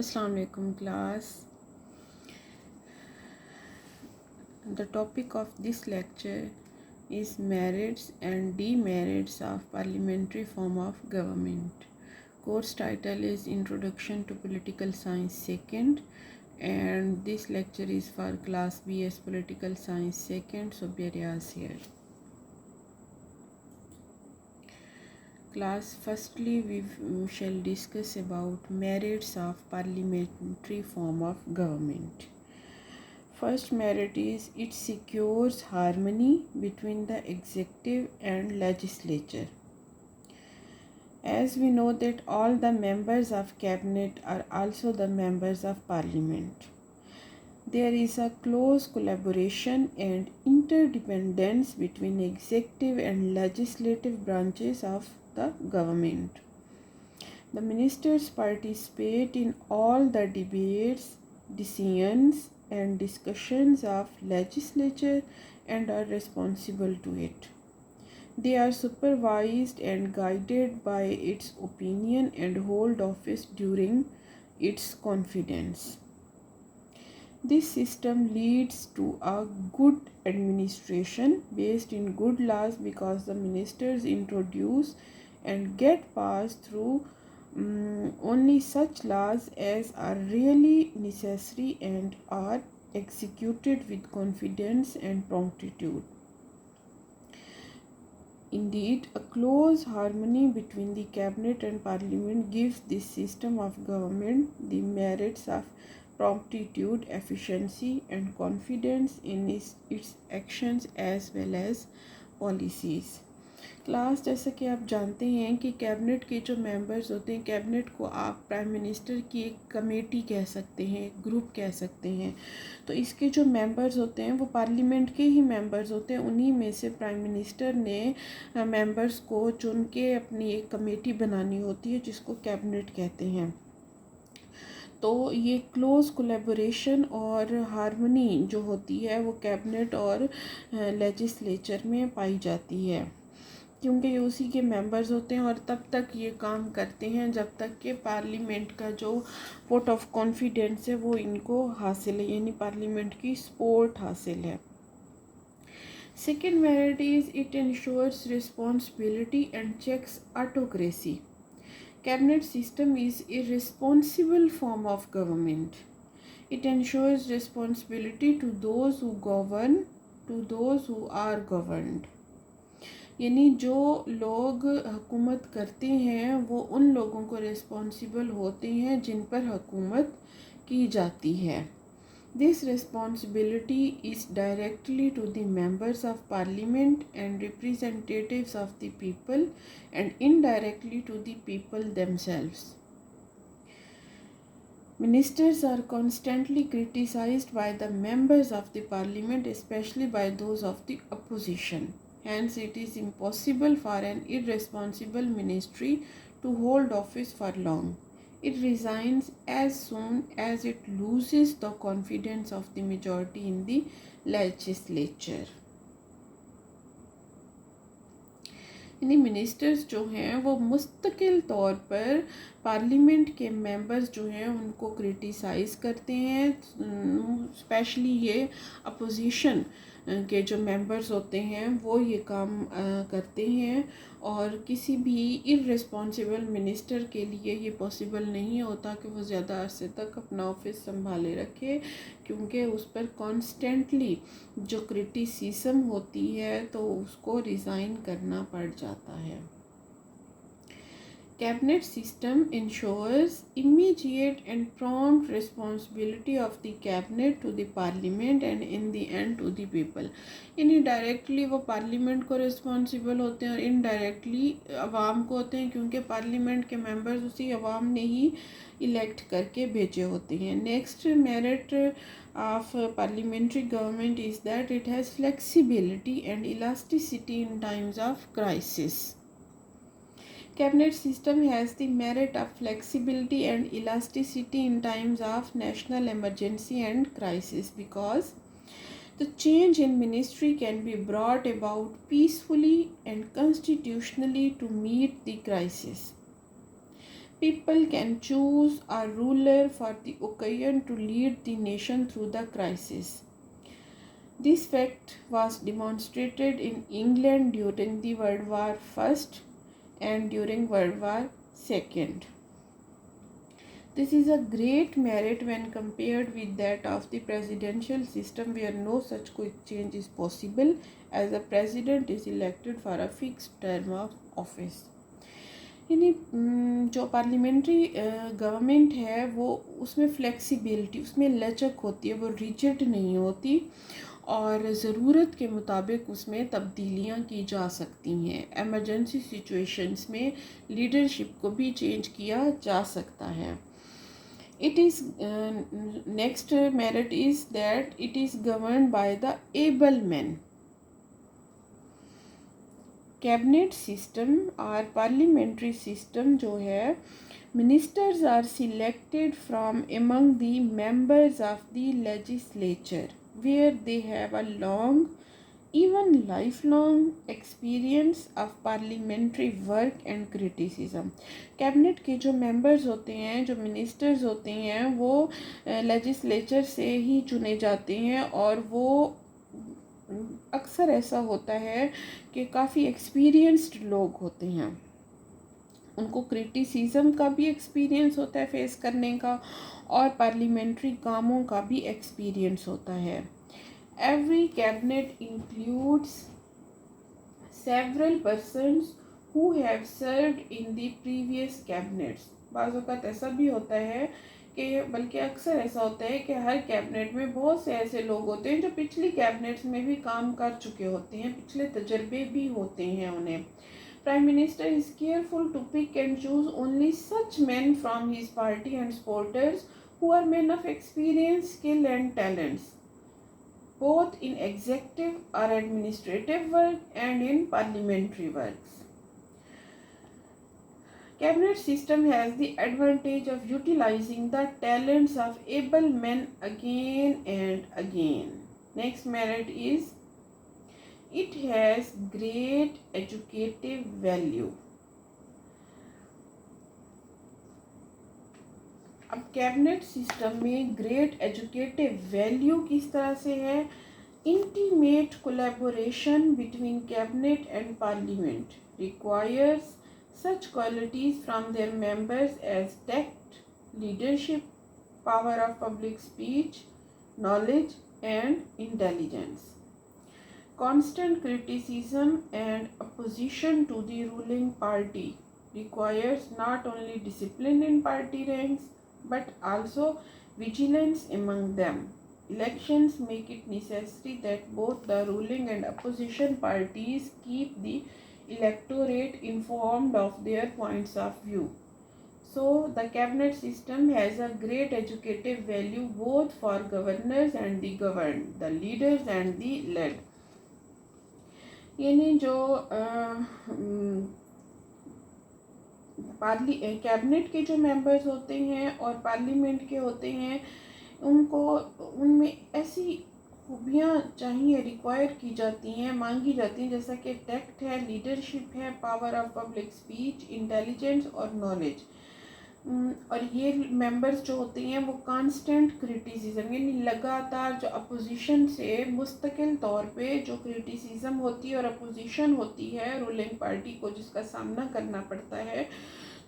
Assalamu alaikum class. The topic of this lecture is merits and demerits of parliamentary form of government. Course title is Introduction to Political Science Second, and this lecture is for class BS Political Science Second. So Beryas here. Class, firstly we shall discuss about merits of parliamentary form of government. First merit is it secures harmony between the executive and legislature. As we know that all the members of cabinet are also the members of parliament. There is a close collaboration and interdependence between executive and legislative branches of the government. The ministers participate in all the debates, decisions, and discussions of legislature and are responsible to it. They are supervised and guided by its opinion and hold office during its confidence. This system leads to a good administration based in good laws because the ministers introduce and get passed through only such laws as are really necessary and are executed with confidence and promptitude. Indeed, a close harmony between the cabinet and parliament gives this system of government the merits of promptitude, efficiency, and confidence in its actions as well as policies. Class, जैसा कि आप जानते हैं कि cabinet के जो members होते हैं, कैबिनेट को आप प्राइम मिनिस्टर की एक कमेटी कह सकते हैं, एक ग्रुप कह सकते हैं। तो इसके जो मेंबर्स होते हैं वो पार्लियामेंट के ही मेंबर्स होते हैं। उन्हीं में से प्राइम मिनिस्टर ने मेंबर्स को चुन के अपनी एक कमेटी बनानी होती है जिसको कैबिनेट कहते हैं। तो ये क्लोज कोलेबोरेशन और हार्मनी जो होती है वो कैबिनेट और लेजिस्लेचर में पाई जाती है, क्योंकि ये उसी के मेंबर्स होते हैं और तब तक ये काम करते हैं जब तक कि पार्लियामेंट का जो वोट ऑफ कॉन्फिडेंस है वो इनको हासिल है, यानी पार्लियामेंट की सपोर्ट हासिल है। Second merit is it ensures responsibility and checks autocracy. Cabinet system is a responsible form of government. It ensures responsibility to those who govern, to those who are governed. यानी जो लोग हुकूमत करते हैं वो उन लोगों को रिस्पॉन्सिबल होते हैं जिन पर हुकूमत की जाती है. This responsibility is directly to the members of parliament and representatives of the people and indirectly to the people themselves. Ministers are constantly criticized by the members of the parliament, especially by those of the opposition. Hence, it is impossible for an irresponsible ministry to hold office for long. It resigns as soon as it loses the confidence of the majority in the legislature. यानी ministers जो हैं वो मुस्तकिल तौर पर parliament के members जो हैं उनको क्रिटिसाइज़ करते हैं, स्पेशली ये अपोजिशन के जो मेंबर्स होते हैं वो ये काम करते हैं, और किसी भी इररिस्पॉन्सिबल मिनिस्टर के लिए ये पॉसिबल नहीं होता कि वो ज़्यादा अरसे तक अपना ऑफिस संभाले रखे, क्योंकि उस पर कॉन्स्टेंटली जो क्रिटिसिज्म होती है तो उसको रिज़ाइन करना पड़ जाता है. Cabinet system ensures immediate and prompt responsibility of the cabinet to the parliament and in the end to the people. यानी डायरेक्टली वो पार्लियामेंट को रिस्पॉन्सिबल होते हैं और इनडायरेक्टली अवाम को होते हैं, क्योंकि पार्लियामेंट के मेंबर्स उसी अवाम ने ही इलेक्ट करके भेजे होते हैं. Next merit of parliamentary government is that it has flexibility and elasticity in times of crisis. Cabinet system has the merit of flexibility and elasticity in times of national emergency and crisis, because the change in ministry can be brought about peacefully and constitutionally to meet the crisis. People can choose a ruler for the occasion to lead the nation through the crisis. This fact was demonstrated in England during the World War I and during World War II. This is a great merit when compared with that of the presidential system, where no such quick change is possible, as the president is elected for a fixed term of office. यानी जो parliamentary government है वो उसमें flexibility, उसमें लचक होती है, वो रिजिड नहीं होती और ज़रूरत के मुताबिक उसमें तब्दीलियां की जा सकती हैं। एमरजेंसी सिचुएशंस में लीडरशिप को भी चेंज किया जा सकता है। It is next merit is that it is governed by the able men. Cabinet system और पार्लियामेंट्री सिस्टम जो है, ministers are selected from among the members of the legislature where they have a long even lifelong experience of parliamentary work and criticism. Cabinet के जो members होते हैं, जो ministers होते हैं, वो लेजिस्लेचर से ही चुने जाते हैं और वो अक्सर ऐसा होता है कि काफ़ी एक्सपीरियंस्ड लोग होते हैं। उनको क्रिटिसिज्म का भी एक्सपीरियंस होता है फेस करने का और पार्लियामेंट्री कामों का भी एक्सपीरियंस होता है। Every cabinet includes several persons who have served in the previous cabinets. बाज़ औक़ात ऐसा भी होता है कि बल्कि अक्सर ऐसा होता है कि हर कैबिनेट में बहुत से ऐसे लोग होते हैं जो पिछली कैबिनेट्स में भी काम कर चुके होते हैं, पिछले तजर्बे भी होते हैं उन्हें। Prime Minister is careful to pick and choose only such men from his party and supporters who are men of experience, skill and talents, both in executive or administrative work and in parliamentary works. Cabinet system has the advantage of utilizing the talents of able men again and again. Next merit is it has great educative value. अब cabinet system में great educative value किस तरह से है? Intimate collaboration between cabinet and parliament requires such qualities from their members as tact, leadership, power of public speech, knowledge and intelligence. Constant criticism and opposition to the ruling party requires not only discipline in party ranks but also vigilance among them. Elections make it necessary that both the ruling and opposition parties keep the electorate informed of their points of view. So the cabinet system has a great educative value both for governors and the governed, the leaders and the led. यानी जो cabinet के जो members होते हैं और parliament के होते हैं, उनको उनमें ऐसी खूबियाँ चाहिए, रिक्वायर की जाती हैं, मांगी जाती हैं, जैसा कि टैक्ट है, लीडरशिप है, power of public speech, intelligence और नॉलेज। और ये मेंबर्स जो होते हैं वो कांस्टेंट क्रिटिसिज्म, यानी लगातार जो अपोजिशन से मुस्तकिल तौर पे जो क्रिटिसिज्म होती है और अपोजिशन होती है रूलिंग पार्टी को, जिसका सामना करना पड़ता है,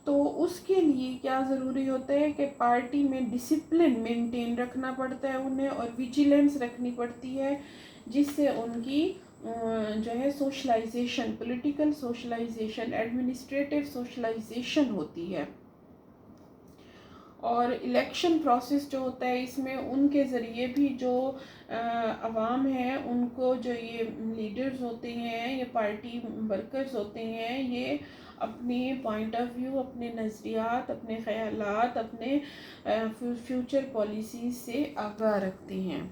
तो उसके लिए क्या ज़रूरी होता है कि पार्टी में डिसिप्लिन मेंटेन रखना पड़ता है उन्हें और विजिलेंस रखनी पड़ती है, जिससे उनकी जो है socialisation, political socialisation, administrative socialisation होती है। और इलेक्शन प्रोसेस जो होता है, इसमें उनके ज़रिए भी जो अवाम है, उनको जो ये लीडर्स होते हैं, ये पार्टी वर्कर्स होते हैं, ये अपने पॉइंट ऑफ व्यू, अपने नज़रियात, अपने ख़यालात, अपने फ्यूचर पॉलिसीज़ से आगाह रखते हैं।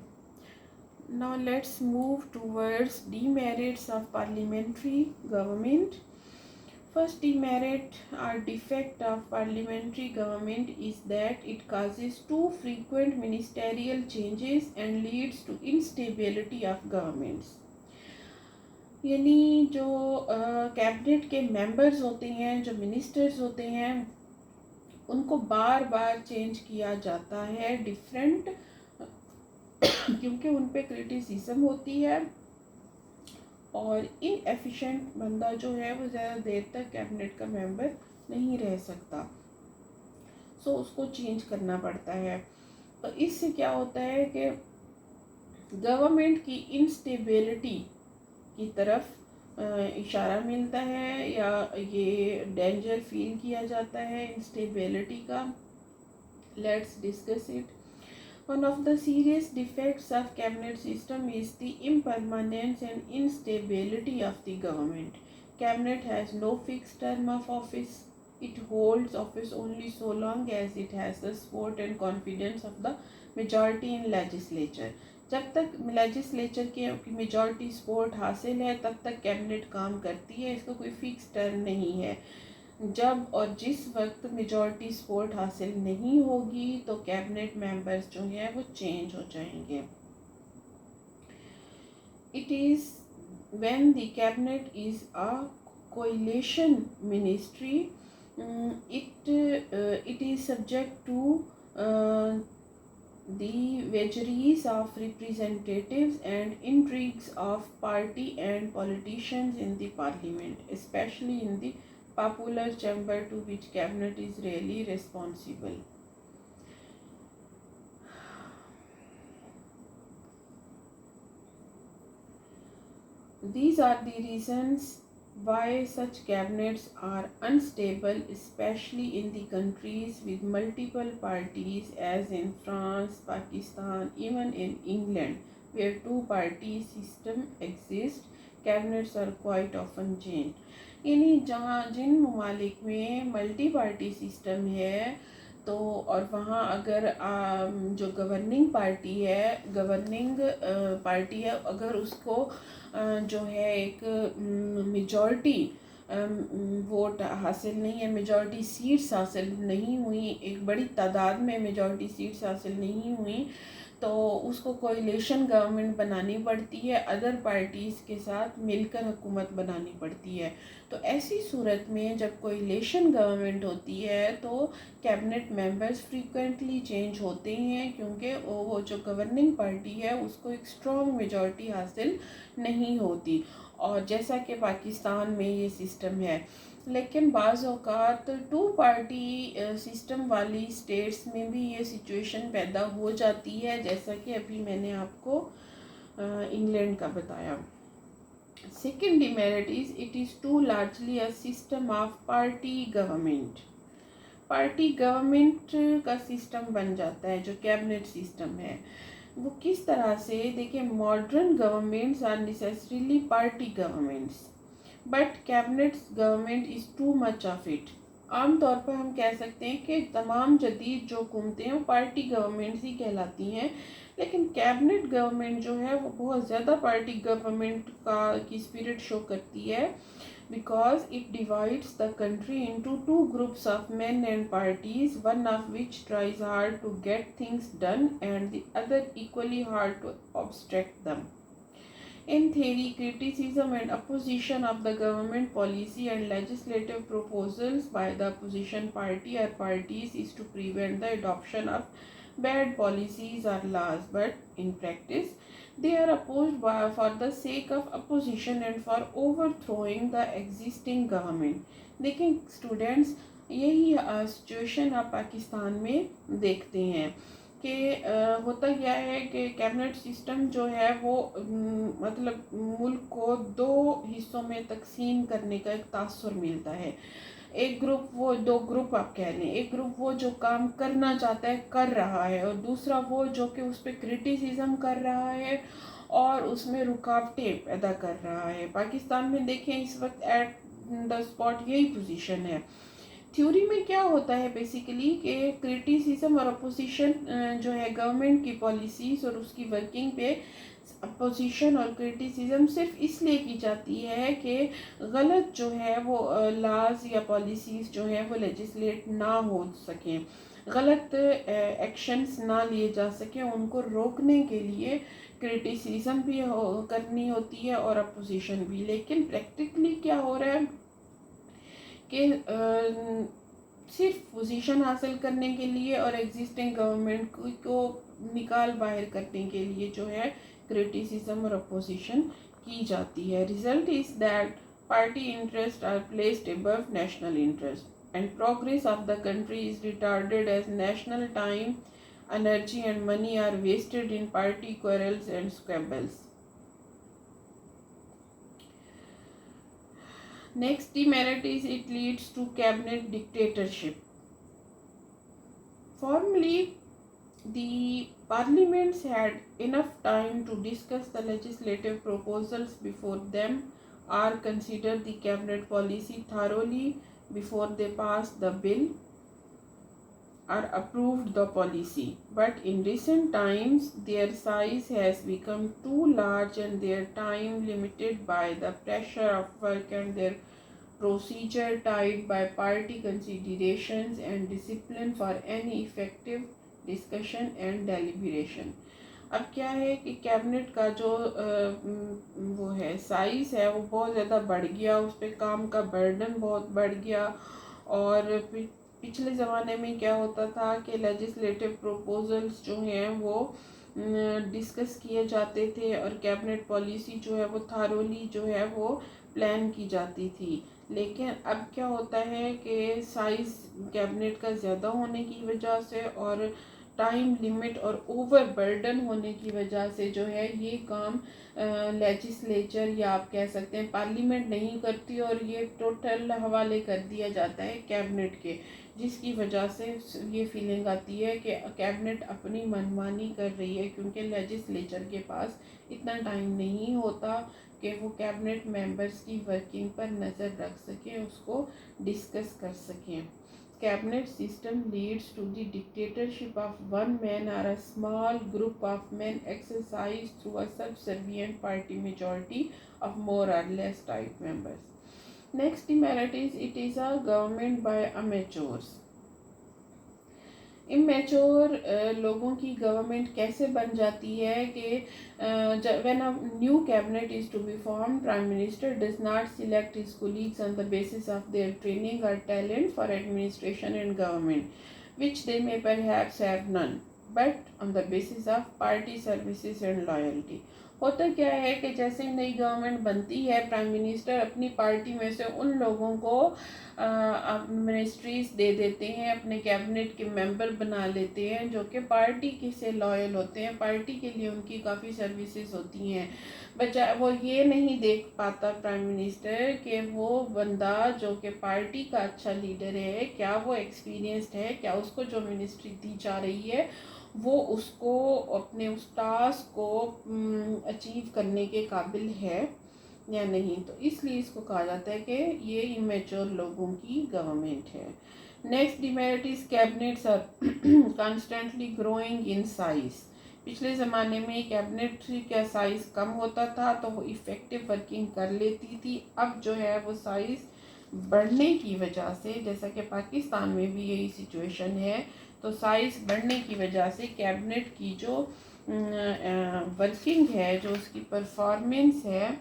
Now let's move towards demerits of parliamentary government. First demerit or defect of parliamentary government is that it causes too frequent ministerial changes and leads to instability of governments. यानी जो cabinet के members होते हैं, जो ministers होते हैं, उनको बार बार change किया जाता है डिफरेंट क्योंकि उन पे क्रिटिसिज्म होती है और इनएफिशिएंट बंदा जो है वो ज़्यादा देर तक कैबिनेट का मेंबर नहीं रह सकता, सो उसको चेंज करना पड़ता है। तो इससे क्या होता है कि गवर्नमेंट की इंस्टेबिलिटी की तरफ इशारा मिलता है या ये डेंजर फील किया जाता है इंस्टेबिलिटी का। Let's discuss it. One of the serious defects of cabinet system is the impermanence and instability of the government. Cabinet has no fixed term of office. It holds office only so long as it has the support and confidence of the majority in legislature. जब तक legislature की majority support हासिल है तब तक cabinet काम करती है, इसका कोई फिक्स टर्म नहीं है। जब और जिस वक्त मेजॉरिटी सपोर्ट हासिल नहीं होगी तो कैबिनेट मेंबर्स जो हैं वो चेंज हो जाएंगे। It is when the cabinet is a coalition ministry it is subject to the vagaries of representatives and intrigues of party and politicians in the parliament, especially in the popular chamber to which cabinet is really responsible. These are the reasons why such cabinets are unstable, especially in the countries with multiple parties as in France, Pakistan, even in England where two-party system exists. Cabinets are quite often changed. यानी जहाँ जिन ममालिक में multi party system है तो और वहाँ अगर जो गवर्निंग पार्टी है अगर उसको जो है एक मेजॉरिटी वोट हासिल नहीं है, मेजॉरिटी सीट्स हासिल नहीं हुई, एक बड़ी तादाद में मेजॉरिटी सीट्स हासिल नहीं हुई तो उसको कोएलिशन गवर्नमेंट बनानी पड़ती है, अदर पार्टीज़ के साथ मिलकर हुकूमत बनानी पड़ती है। तो ऐसी सूरत में जब कोएलिशन गवर्नमेंट होती है तो कैबिनेट मेंबर्स फ्रीक्वेंटली चेंज होते हैं क्योंकि वो जो गवर्निंग पार्टी है उसको एक स्ट्रॉन्ग मेजॉरिटी हासिल नहीं होती, और जैसा कि पाकिस्तान में ये सिस्टम है। लेकिन बाज़ औक़ात टू पार्टी सिस्टम वाली स्टेट्स में भी ये सिचुएशन पैदा हो जाती है, जैसा कि अभी मैंने आपको इंग्लैंड का बताया। Second demerit is it is too largely a system of party government. Party government का सिस्टम बन जाता है जो कैबिनेट सिस्टम है। वो किस तरह से, देखिए, modern governments are necessarily party governments but cabinet government is too much of it. आम तौर पर हम कह सकते हैं कि तमाम जदीद जो हुकूमतें हैं वो पार्टी गवर्नमेंट्स ही कहलाती हैं, लेकिन कैबिनेट गवर्नमेंट जो है वो बहुत ज़्यादा पार्टी गवर्नमेंट की स्पिरिट शो करती है because it divides the country into two groups of men and parties, one of which tries hard to get things done and the other equally hard to obstruct them. In theory, criticism and opposition of the government policy and legislative proposals by the opposition party or parties is to prevent the adoption of bad policies or laws, but in practice they are opposed for the sake of opposition and for overthrowing the existing government. देखें students, यही situation आप पाकिस्तान में देखते हैं कि होता क्या है कि कैबिनेट सिस्टम जो है वो मतलब मुल्क को दो हिस्सों में तकसीम करने का एक तासुर मिलता है। एक ग्रुप, वो दो ग्रुप आप कह लें, एक ग्रुप वो जो काम करना चाहता है कर रहा है और दूसरा वो जो कि उस पर क्रिटिसिज्म कर रहा है और उसमें रुकावटें पैदा कर रहा है। पाकिस्तान में देखें इस वक्त एट द स्पॉट यही पोजीशन है। थ्योरी में क्या होता है बेसिकली कि क्रिटिसिज्म और अपोजिशन जो है गवर्नमेंट की पॉलिसीज़ और उसकी वर्किंग पे अपोजिशन और क्रिटिसिज्म सिर्फ इसलिए की जाती है कि गलत जो है वो लॉज या पॉलिसीज़ जो है वो लेजिस्लेट ना हो सकें, गलत एक्शंस ना लिए जा सकें, उनको रोकने के लिए क्रिटिसिज्म भी करनी होती है और अपोजिशन भी। लेकिन प्रैक्टिकली क्या हो रहा है कि सिर्फ पोजीशन हासिल करने के लिए और एग्जिस्टिंग गवर्नमेंट को निकाल बाहर करने के लिए जो है क्रिटिसिज्म और अपोजिशन की जाती है। Result is that party interest are placed above national interest and progress of the country is retarded as national time, energy and money are wasted in party quarrels and squabbles. Next demerit is it leads to cabinet dictatorship. Formerly, the parliaments had enough time to discuss the legislative proposals before them or consider the cabinet policy thoroughly before they passed the bill or approved the policy, but in recent times their size has become too large and their time limited by the pressure of work and their procedure tied by party considerations and discipline for any effective discussion and deliberation. अब क्या है कि cabinet का जो वो है size है वो बहुत ज़्यादा बढ़ गया, उस पर काम का बर्डन बहुत बढ़ गया। और पिछले ज़माने में क्या होता था कि लेजिस्लेटिव प्रपोजल्स जो हैं वो डिस्कस किए जाते थे और कैबिनेट पॉलिसी जो है वो थारोली जो है वो प्लान की जाती थी। लेकिन अब क्या होता है कि साइज़ कैबिनेट का ज़्यादा होने की वजह से और टाइम लिमिट और ओवर बर्डन होने की वजह से जो है ये काम लेजिस्लेचर या आप कह सकते हैं पार्लियामेंट नहीं करती और ये टोटल हवाले कर दिया जाता है कैबिनेट के, जिसकी वजह से ये फीलिंग आती है कि कैबिनेट अपनी मनमानी कर रही है, क्योंकि लेजिस्लेचर के पास इतना टाइम नहीं होता कि वो कैबिनेट मेंबर्स की वर्किंग पर नज़र रख सकें, उसको डिस्कस कर सकें। Cabinet system leads to the dictatorship of one man or a small group of men exercised through a subservient party majority of more or less type members. Next demerit is it is a government by amateurs. Amateur लोगों की government कैसे बन जाती है कि when a new cabinet is to be form, prime minister does not select his colleagues on the basis of their training और talent for administration and government which they may perhaps have none, but on the basis of party services and loyalty. होता क्या है कि जैसे नई government बनती है, prime minister अपनी पार्टी में से उन लोगों को मिनिस्ट्रीज दे देते हैं, अपने कैबिनेट के मेंबर बना लेते हैं जो कि पार्टी के से लॉयल होते हैं, पार्टी के लिए उनकी काफ़ी सर्विसेज होती हैं। बचा वो ये नहीं देख पाता प्राइम मिनिस्टर कि वो बंदा जो कि पार्टी का अच्छा लीडर है, क्या वो एक्सपीरियंस्ड है, क्या उसको जो मिनिस्ट्री दी जा रही है वो उसको अपने उस टास्क को अचीव करने के काबिल है या नहीं। तो इसलिए इसको कहा जाता है कि ये इमेच्योर लोगों की गवर्नमेंट है। Next demerit is cabinets are constantly growing in size. पिछले ज़माने में कैबिनेट का साइज़ कम होता था तो वो इफ़ेक्टिव वर्किंग कर लेती थी। अब जो है वो साइज़ बढ़ने की वजह से, जैसा कि पाकिस्तान में भी यही सिचुएशन है, तो साइज़ बढ़ने की वजह से कैबिनेट की जो वर्किंग है, जो उसकी परफॉर्मेंस है,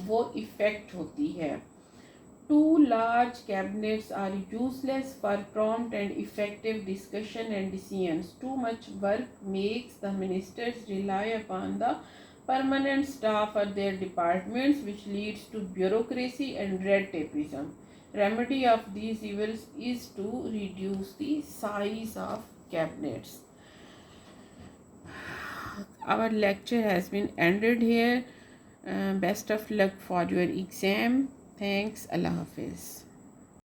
वो इफ़ेक्ट होती है। Too large cabinets are useless for prompt and effective discussion and decisions. Too much work makes the ministers rely upon the permanent staff of their departments, which leads to bureaucracy and red tapeism. Remedy of these evils is to reduce the size of cabinets. Our lecture has been ended here. Best of luck for your exam. Thanks. Allah Hafiz.